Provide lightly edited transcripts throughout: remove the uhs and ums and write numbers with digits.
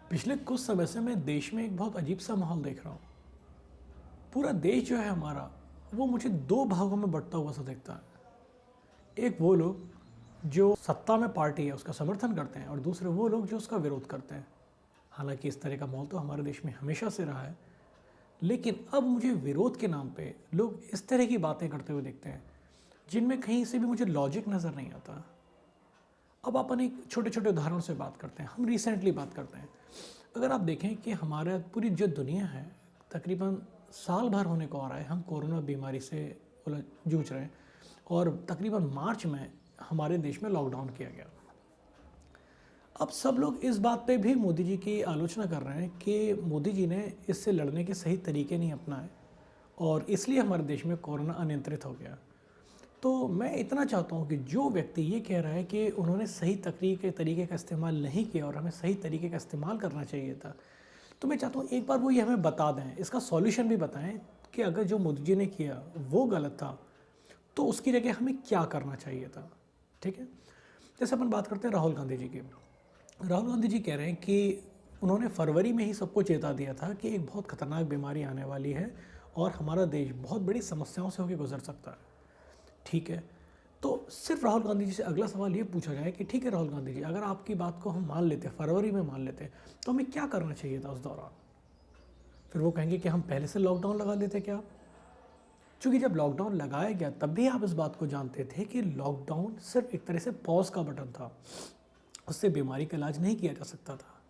पिछले कुछ समय से मैं देश में एक बहुत अजीब सा माहौल देख रहा हूँ। पूरा देश जो है हमारा, वो मुझे दो भागों में बंटता हुआ सा दिखता है। एक वो लोग जो सत्ता में पार्टी है उसका समर्थन करते हैं, और दूसरे वो लोग जो उसका विरोध करते हैं। हालांकि इस तरह का माहौल तो हमारे देश में हमेशा से रहा है, लेकिन अब मुझे विरोध के नाम पे लोग इस तरह की बातें करते हुए दिखते हैं जिनमें कहीं से भी मुझे लॉजिक नज़र नहीं आता। अब अपन एक छोटे छोटे उदाहरण से बात करते हैं। हम रिसेंटली बात करते हैं। अगर आप देखें कि हमारा पूरी जो दुनिया है, तकरीबन साल भर होने को आ रहा है, हम कोरोना बीमारी से जूझ रहे हैं, और तकरीबन मार्च में हमारे देश में लॉकडाउन किया गया। अब सब लोग इस बात पे भी मोदी जी की आलोचना कर रहे हैं कि मोदी जी ने इससे लड़ने के सही तरीके नहीं अपनाए, और इसलिए हमारे देश में कोरोना अनियंत्रित हो गया। तो मैं इतना चाहता हूँ कि जो व्यक्ति ये कह रहा है कि उन्होंने सही तरीके का इस्तेमाल नहीं किया और हमें सही तरीके का इस्तेमाल करना चाहिए था, तो मैं चाहता हूँ एक बार वो ये हमें बता दें, इसका सॉल्यूशन भी बताएं कि अगर जो मोदी जी ने किया वो गलत था तो उसकी जगह हमें क्या करना चाहिए था। ठीक है, जैसे अपन बात करते हैं राहुल गांधी जी की। राहुल गांधी जी कह रहे हैं कि उन्होंने फरवरी में ही सबको चेता दिया था कि एक बहुत खतरनाक बीमारी आने वाली है और हमारा देश बहुत बड़ी समस्याओं से होकर गुजर सकता है। ठीक है, तो सिर्फ राहुल गांधी जी से अगला सवाल ये पूछा जाए कि ठीक है राहुल गांधी जी, अगर आपकी बात को हम मान लेते, फरवरी में मान लेते, तो हमें क्या करना चाहिए था उस दौरान। फिर वो कहेंगे कि हम पहले से लॉकडाउन लगा लेते क्या। क्योंकि जब लॉकडाउन लगाया गया तब भी आप इस बात को जानते थे कि लॉकडाउन सिर्फ एक तरह से पॉज का बटन था, उससे बीमारी का इलाज नहीं किया जा सकता था।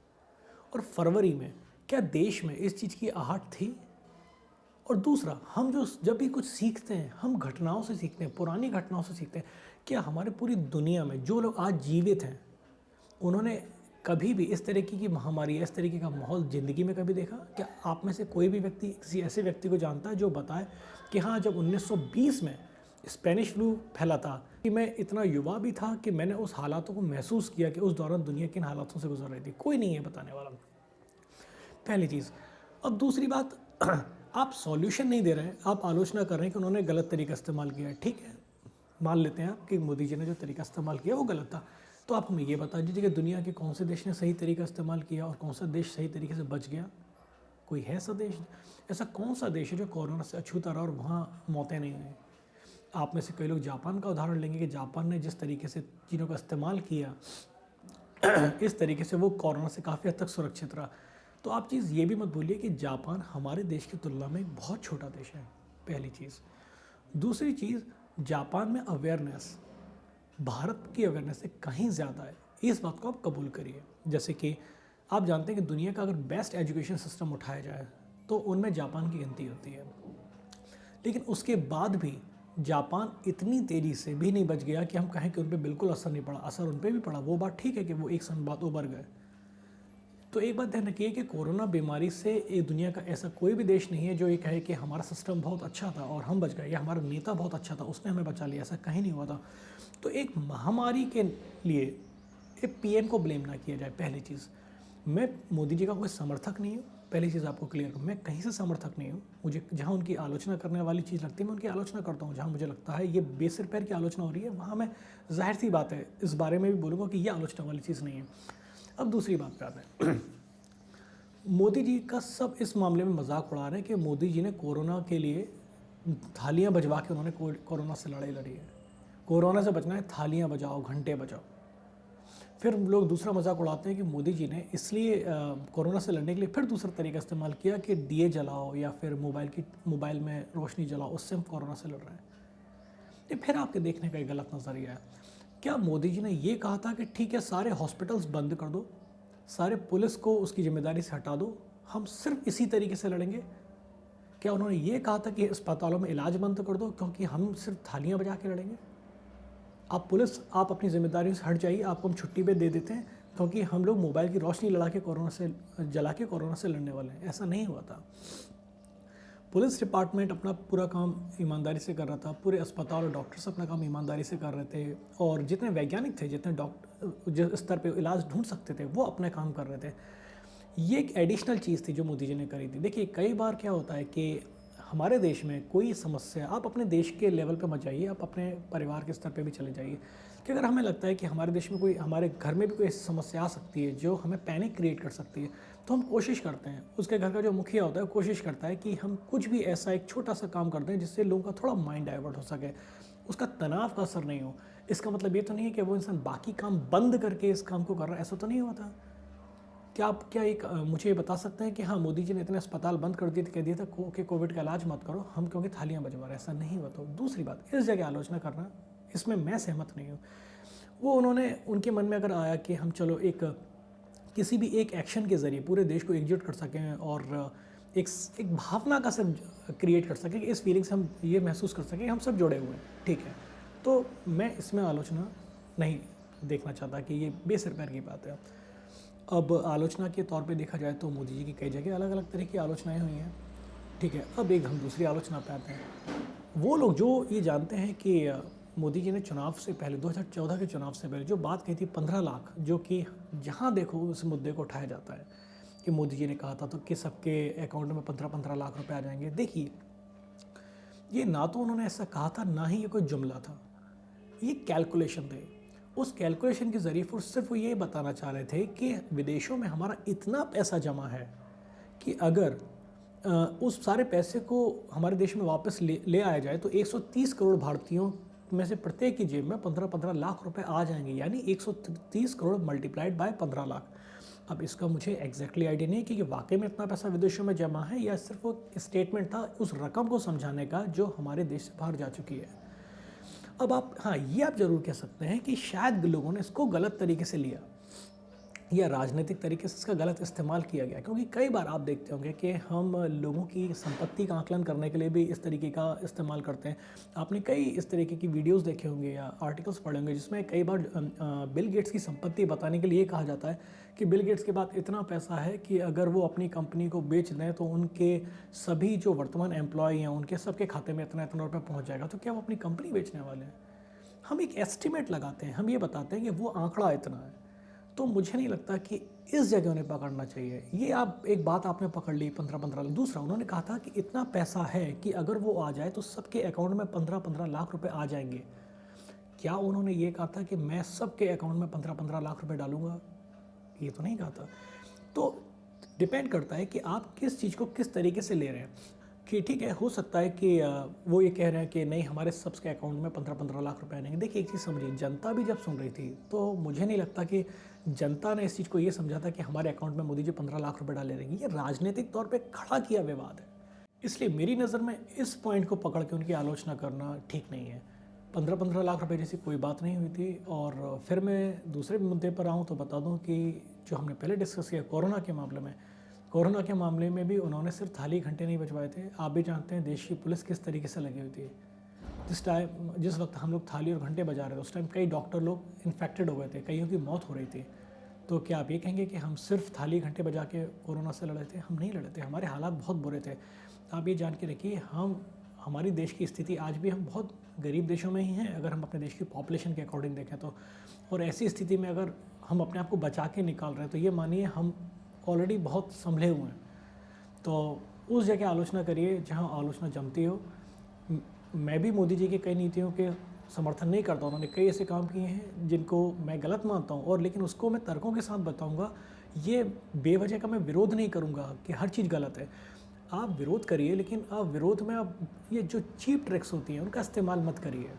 और फरवरी में क्या देश में इस चीज़ की आहट थी। और दूसरा, हम जो जब भी कुछ सीखते हैं, हम घटनाओं से सीखते हैं, पुरानी घटनाओं से सीखते हैं। क्या हमारे पूरी दुनिया में जो लोग आज जीवित हैं, उन्होंने कभी भी इस तरीके की महामारी, इस तरीके का माहौल ज़िंदगी में कभी देखा? क्या आप में से कोई भी व्यक्ति किसी ऐसे व्यक्ति को जानता है जो बताए कि हाँ, जब 1920 में स्पेनिश फ्लू फैला था कि मैं इतना युवा भी था कि मैंने उस हालातों को महसूस किया कि उस दौरान दुनिया किन हालातों से गुजर रही थी? कोई नहीं है बताने वाला, पहली चीज़। अब दूसरी बात, आप सॉल्यूशन नहीं दे रहे हैं, आप आलोचना कर रहे हैं कि उन्होंने गलत तरीका इस्तेमाल किया है। ठीक है, मान लेते हैं आप कि मोदी जी ने जो तरीका इस्तेमाल किया वो गलत था। तो आप हमें ये बता दीजिए कि दुनिया के कौन से देश ने सही तरीका इस्तेमाल किया और कौन सा देश सही तरीके से बच गया। कोई है ऐसा देश? ऐसा कौन सा देश है जो कोरोना से अछूता रहा और वहाँ मौतें नहीं हुई? आप में से कई लोग जापान का उदाहरण लेंगे कि जापान ने जिस तरीके से चीज़ों का इस्तेमाल किया, इस तरीके से वो कोरोना से काफ़ी हद तक सुरक्षित रहा। तो आप चीज़ ये भी मत भूलिए कि जापान हमारे देश की तुलना में एक बहुत छोटा देश है, पहली चीज़। दूसरी चीज़, जापान में अवेयरनेस भारत की अवेयरनेस से कहीं ज़्यादा है, इस बात को आप कबूल करिए। जैसे कि आप जानते हैं कि दुनिया का अगर बेस्ट एजुकेशन सिस्टम उठाया जाए तो उनमें जापान की गिनती होती है, लेकिन उसके बाद भी जापान इतनी तेज़ी से भी नहीं बच गया कि हम कहें कि उन पर बिल्कुल असर नहीं पड़ा। असर उन पर भी पड़ा, वो बात ठीक है कि वो एक समय बाद उभर गए। तो एक बात ध्यान रखिए कि कोरोना बीमारी से एक दुनिया का ऐसा कोई भी देश नहीं है जो ये कहे कि हमारा सिस्टम बहुत अच्छा था और हम बच गए, या हमारा नेता बहुत अच्छा था उसने हमें बचा लिया, ऐसा कहीं नहीं हुआ था। तो एक महामारी के लिए एक पीएम को ब्लेम ना किया जाए, पहली चीज़। मैं मोदी जी का कोई समर्थक नहीं हूँ, पहली चीज़ आपको क्लियर करूँ। मैं कहीं से समर्थक नहीं हूँ। मुझे जहाँ उनकी आलोचना करने वाली चीज़ लगती है मैं उनकी आलोचना करता हूँ। जहाँ मुझे लगता है ये बेसिर पैर की आलोचना हो रही है, वहाँ मैं जाहिर सी बात है इस बारे में भी बोलूँगा कि ये आलोचना वाली चीज़ नहीं है। अब दूसरी बात पे आते हैं। मोदी जी का सब इस मामले में मजाक उड़ा रहे हैं कि मोदी जी ने कोरोना के लिए थालियां बजवा के उन्होंने कोरोना से लड़ाई लड़ी है। कोरोना से बचना है, थालियां बजाओ, घंटे बजाओ। फिर लोग दूसरा मजाक उड़ाते हैं कि मोदी जी ने इसलिए कोरोना से लड़ने के लिए फिर दूसरा तरीका इस्तेमाल किया कि दिए जलाओ या फिर मोबाइल में रोशनी जलाओ, उससे हम कोरोना से लड़ रहे हैं। ये फिर आपके देखने का एक गलत नज़रिया है। क्या मोदी जी ने ये कहा था कि ठीक है सारे हॉस्पिटल्स बंद कर दो, सारे पुलिस को उसकी जिम्मेदारी से हटा दो, हम सिर्फ इसी तरीके से लड़ेंगे? क्या उन्होंने ये कहा था कि अस्पतालों में इलाज बंद कर दो क्योंकि हम सिर्फ थालियां बजा के लड़ेंगे? आप पुलिस, आप अपनी जिम्मेदारियों से हट जाइए, आपको हम छुट्टी पे दे देते हैं क्योंकि हम लोग मोबाइल की रोशनी जला के कोरोना से लड़ने वाले हैं। ऐसा नहीं हुआ था। पुलिस डिपार्टमेंट अपना पूरा काम ईमानदारी से कर रहा था, पूरे अस्पताल और डॉक्टर्स अपना काम ईमानदारी से कर रहे थे, और जितने वैज्ञानिक थे, जितने डॉक्टर जिस स्तर पे इलाज ढूंढ सकते थे वो अपने काम कर रहे थे। ये एक एडिशनल चीज़ थी जो मोदी जी ने करी थी। देखिए कई बार क्या होता है कि हमारे देश में कोई समस्या, आप अपने देश के लेवल पे मत जाइए, आप अपने परिवार के स्तर पे भी चले जाइए कि अगर हमें लगता है कि हमारे देश में कोई, हमारे घर में भी कोई ऐसी समस्या आ सकती है जो हमें पैनिक क्रिएट कर सकती है, तो हम कोशिश करते हैं, उसके घर का जो मुखिया होता है वो कोशिश करता है कि हम कुछ भी ऐसा एक छोटा सा काम कर दें जिससे लोगों का थोड़ा माइंड डाइवर्ट हो सके, उसका तनाव का असर नहीं हो। इसका मतलब ये तो नहीं है कि वो इंसान बाकी काम बंद करके इस काम को कर रहा है, ऐसा तो नहीं होता। क्या आप क्या एक मुझे ये बता सकते हैं कि हाँ, मोदी जी ने इतने अस्पताल बंद कर दिए थे, कह दिया था कि कोविड का इलाज मत करो, हम क्योंकि थालियां बजवा रहे हैं, ऐसा नहीं हुआ। तो दूसरी बात, इस जगह आलोचना करना, इसमें मैं सहमत नहीं हूँ। वो उन्होंने, उनके मन में अगर आया कि हम चलो एक किसी भी एक एक्शन के ज़रिए पूरे देश को एकजुट कर सकें और एक भावना का सब क्रिएट कर सकें कि इस फीलिंग से हम ये महसूस कर सकें कि हम सब जुड़े हुए हैं, ठीक है, तो मैं इसमें आलोचना नहीं देखना चाहता कि ये बेसिर पैर की बात है। अब आलोचना के तौर पे देखा जाए तो मोदी जी की कई जगह अलग अलग तरह की आलोचनाएं हुई हैं, ठीक है। अब एक हम दूसरी आलोचना पे आते हैं। वो लोग जो ये जानते हैं कि मोदी जी ने चुनाव से पहले 2014 के चुनाव से पहले जो बात कही थी 15 लाख, जो कि जहाँ देखो उस मुद्दे को उठाया जाता है कि मोदी जी ने कहा था तो कि सबके अकाउंट में 15-15 लाख रुपए आ जाएंगे। देखिए, ये ना तो उन्होंने ऐसा कहा था, ना ही ये कोई जुमला था, ये कैलकुलेशन थे। उस कैलकुलेशन के ज़रिए फिर सिर्फ वो ये बताना चाह रहे थे कि विदेशों में हमारा इतना पैसा जमा है कि अगर उस सारे पैसे को हमारे देश में वापस ले आया जाए तो 130 करोड़ भारतीयों में से प्रत्येक की जेब में 15-15 लाख रुपए आ जाएंगे, यानी 130 करोड़ मल्टीप्लाइड बाय 15 लाख। अब इसका मुझे एग्जैक्टली आइडिया नहीं कि वाकई में इतना पैसा विदेशों में जमा है या सिर्फ वो स्टेटमेंट था उस रकम को समझाने का जो हमारे देश से बाहर जा चुकी है। अब आप, हाँ, ये आप ज़रूर कह सकते हैं कि शायद लोगों ने इसको गलत तरीके से लिया या राजनीतिक तरीके से इसका गलत इस्तेमाल किया गया, क्योंकि कई बार आप देखते होंगे कि हम लोगों की संपत्ति का आकलन करने के लिए भी इस तरीके का इस्तेमाल करते हैं। आपने कई इस तरीके की वीडियोस देखे होंगे या आर्टिकल्स पढ़े होंगे जिसमें कई बार बिल गेट्स की संपत्ति बताने के लिए कहा जाता है कि बिल गेट्स के पास इतना पैसा है कि अगर वो अपनी कंपनी को बेच दें तो उनके सभी जो वर्तमान एम्प्लॉय हैं उनके सबके खाते में इतना इतना रुपये पहुँच जाएगा। तो क्या वो अपनी कंपनी बेचने वाले हैं? हम एक एस्टिमेट लगाते हैं, हम ये बताते हैं कि वो आंकड़ा इतना है। तो मुझे नहीं लगता कि इस जगह उन्हें पकड़ना चाहिए। ये आप एक बात आपने पकड़ ली 15-15 लाख। दूसरा, उन्होंने कहा था कि इतना पैसा है कि अगर वो आ जाए तो सबके अकाउंट में 15-15 लाख रुपए आ जाएंगे। क्या उन्होंने ये कहा था कि मैं सबके अकाउंट में 15-15 लाख रुपए डालूंगा? ये तो नहीं कहा था। तो डिपेंड करता है कि आप किस चीज़ को किस तरीके से ले रहे हैं। कि ठीक है, हो सकता है कि वो ये कह रहे हैं कि नहीं, हमारे सबके अकाउंट में 15-15 लाख रुपए आएंगे। देखिए, एक चीज़ समझिए, जनता भी जब सुन रही थी तो मुझे नहीं लगता कि जनता ने इस चीज़ को ये समझा था कि हमारे अकाउंट में मोदी जी 15 लाख रुपए डाले रहेंगे। ये राजनीतिक तौर पे खड़ा किया विवाद है। इसलिए मेरी नज़र में इस पॉइंट को पकड़ के उनकी आलोचना करना ठीक नहीं है। 15-15 लाख रुपए जैसी कोई बात नहीं हुई थी। और फिर मैं दूसरे मुद्दे पर आऊँ तो बता दूँ कि जो हमने पहले डिस्कस किया कोरोना के मामले में भी उन्होंने सिर्फ थाली घंटे नहीं बजवाए थे। आप भी जानते हैं देश की पुलिस किस तरीके से लगी हुई थी। जिस वक्त हम लोग थाली और घंटे बजा रहे थे उस टाइम कई डॉक्टर लोग इन्फेक्टेड हो गए थे, कईयों की मौत हो रही थी। तो क्या आप ये कहेंगे कि हम सिर्फ थाली घंटे बजा के कोरोना से लड़े थे? हम नहीं लड़े थे, हमारे हालात बहुत बुरे थे। आप ये जान के रखिए, हमारी देश की स्थिति आज भी, हम बहुत गरीब देशों में ही हैं अगर हम अपने देश की पॉपुलेशन के अकॉर्डिंग देखें तो। और ऐसी स्थिति में अगर हम अपने आप को बचा के निकाल रहे हैं तो ये मानिए हम ऑलरेडी बहुत संभले हुए हैं। तो उस जगह आलोचना करिए जहां आलोचना जमती हो। मैं भी मोदी जी की कई नीतियों के समर्थन नहीं करता। उन्होंने कई ऐसे काम किए हैं जिनको मैं गलत मानता हूं, और लेकिन उसको मैं तर्कों के साथ बताऊंगा। ये बेवजह का मैं विरोध नहीं करूंगा कि हर चीज़ गलत है। आप विरोध करिए, लेकिन आप विरोध में आप ये जो चीप ट्रिक्स होती हैं उनका इस्तेमाल मत करिए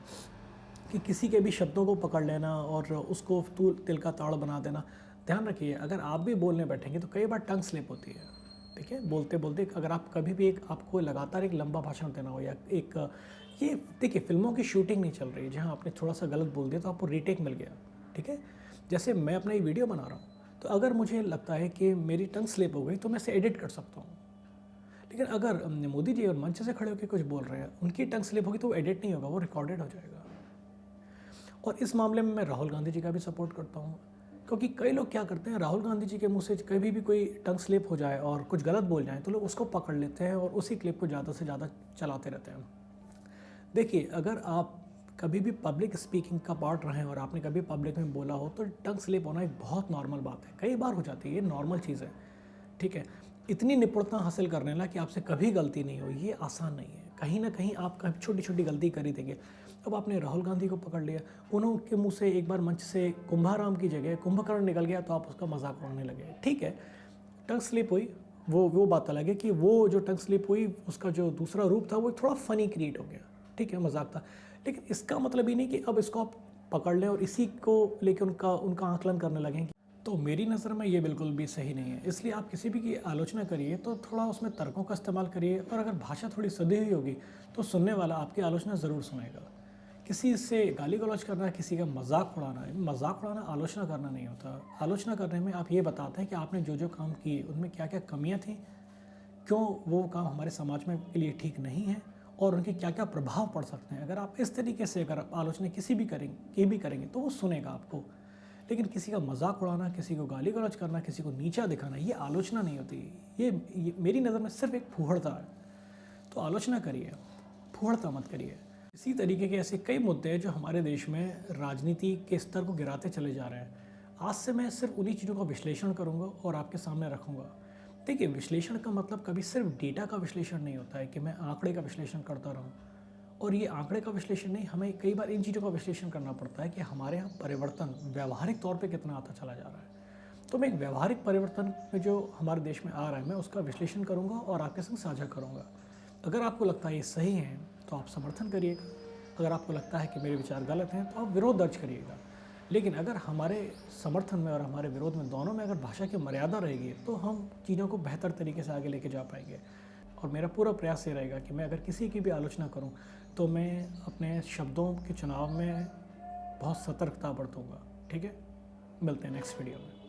कि किसी के भी शब्दों को पकड़ लेना और उसको तिल का ताड़ बना देना। ध्यान रखिए, अगर आप भी बोलने बैठेंगे तो कई बार टंग स्लिप होती है, ठीक है। बोलते बोलते अगर आप कभी भी आपको लगातार एक लंबा भाषण देना हो या ये देखिए, फिल्मों की शूटिंग नहीं चल रही है जहाँ आपने थोड़ा सा गलत बोल दिया तो आपको रीटेक मिल गया, ठीक है। जैसे मैं अपना ये वीडियो बना रहा हूँ तो अगर मुझे लगता है कि मेरी टंग स्लिप हो गई तो मैं इसे एडिट कर सकता हूँ। लेकिन अगर मोदी जी और मंच से खड़े होकर कुछ बोल रहे हैं, उनकी टंग स्लिप होगी तो वो एडिट नहीं होगा, वो रिकॉर्डेड हो जाएगा। और इस मामले में मैं राहुल गांधी जी का भी सपोर्ट करता हूँ, क्योंकि कई लोग क्या करते हैं, राहुल गांधी जी के मुंह से कभी भी कोई टंग स्लिप हो जाए और कुछ गलत बोल जाए तो लोग उसको पकड़ लेते हैं और उसी क्लिप को ज़्यादा से ज़्यादा चलाते रहते हैं। देखिए, अगर आप कभी भी पब्लिक स्पीकिंग का पार्ट रहे हैं और आपने कभी पब्लिक में बोला हो तो टंग स्लिप होना एक बहुत नॉर्मल बात है, कई बार हो जाती है, ये नॉर्मल चीज़ है, ठीक है। इतनी निपुणता हासिल कर लेना कि आपसे कभी गलती नहीं हो, ये आसान नहीं है। कहीं ना कहीं आप कभी छोटी छोटी गलती कर ही देंगे। अब आपने राहुल गांधी को पकड़ लिया, उन्होंने मुंह से एक बार मंच से कुंभाराम की जगह कुंभकर्ण निकल गया तो आप उसका मजाक उड़ाने लगे। ठीक है, टंग स्लिप हुई, वो बात अलग है कि वो जो टंग स्लिप हुई उसका जो दूसरा रूप था वो थोड़ा फ़नी क्रिएट हो गया। ठीक है, मजाक था, लेकिन इसका मतलब ही नहीं कि अब इसको आप पकड़ लें और इसी को लेकर उनका आकलन करने लगें। तो मेरी नज़र में ये बिल्कुल भी सही नहीं है। इसलिए आप किसी भी की आलोचना करिए तो थोड़ा उसमें तर्कों का इस्तेमाल करिए, और अगर भाषा थोड़ी सधी हुई होगी तो सुनने वाला आपकी आलोचना ज़रूर सुनेगा। किसी से गाली गलौज करना, किसी का मजाक उड़ाना आलोचना करना नहीं होता। आलोचना करने में आप ये बताते हैं कि आपने जो जो काम किए उनमें क्या क्या कमियां थी, क्यों वो काम हमारे समाज में के लिए ठीक नहीं है, और उनके क्या क्या प्रभाव पड़ सकते हैं। अगर आप इस तरीके से अगर आप आलोचना किसी भी करेंगे तो वो सुनेगा आपको। लेकिन किसी का मजाक उड़ाना, किसी को गाली गलौज करना, किसी को नीचा दिखाना, ये आलोचना नहीं होती। ये मेरी नज़र में सिर्फ एक फूहड़ता है। तो आलोचना करिए, फूहड़ता मत करिए। इसी तरीके के ऐसे कई मुद्दे हैं जो हमारे देश में राजनीति के स्तर को गिराते चले जा रहे हैं। आज से मैं सिर्फ उन्हीं चीज़ों का विश्लेषण करूंगा और आपके सामने रखूंगा। देखिए, विश्लेषण का मतलब कभी सिर्फ डेटा का विश्लेषण नहीं होता है कि मैं आंकड़े का विश्लेषण करता रहूं। और ये आंकड़े का विश्लेषण नहीं, हमें कई बार इन चीज़ों का विश्लेषण करना पड़ता है कि हमारे यहाँ परिवर्तन व्यावहारिक तौर पे कितना आता चला जा रहा है। तो मैं एक व्यावहारिक परिवर्तन में जो हमारे देश में आ रहा है, मैं उसका विश्लेषण करूँगा और आपके संग साझा करूँगा। अगर आपको लगता है ये सही है तो आप समर्थन करिएगा, अगर आपको लगता है कि मेरे विचार गलत हैं तो आप विरोध दर्ज करिएगा। लेकिन अगर हमारे समर्थन में और हमारे विरोध में दोनों में अगर भाषा की मर्यादा रहेगी तो हम चीज़ों को बेहतर तरीके से आगे लेके जा पाएंगे। और मेरा पूरा प्रयास ये रहेगा कि मैं अगर किसी की भी आलोचना करूं तो मैं अपने शब्दों के चुनाव में बहुत सतर्कता बरतूंगा। ठीक है, मिलते हैं नेक्स्ट वीडियो में।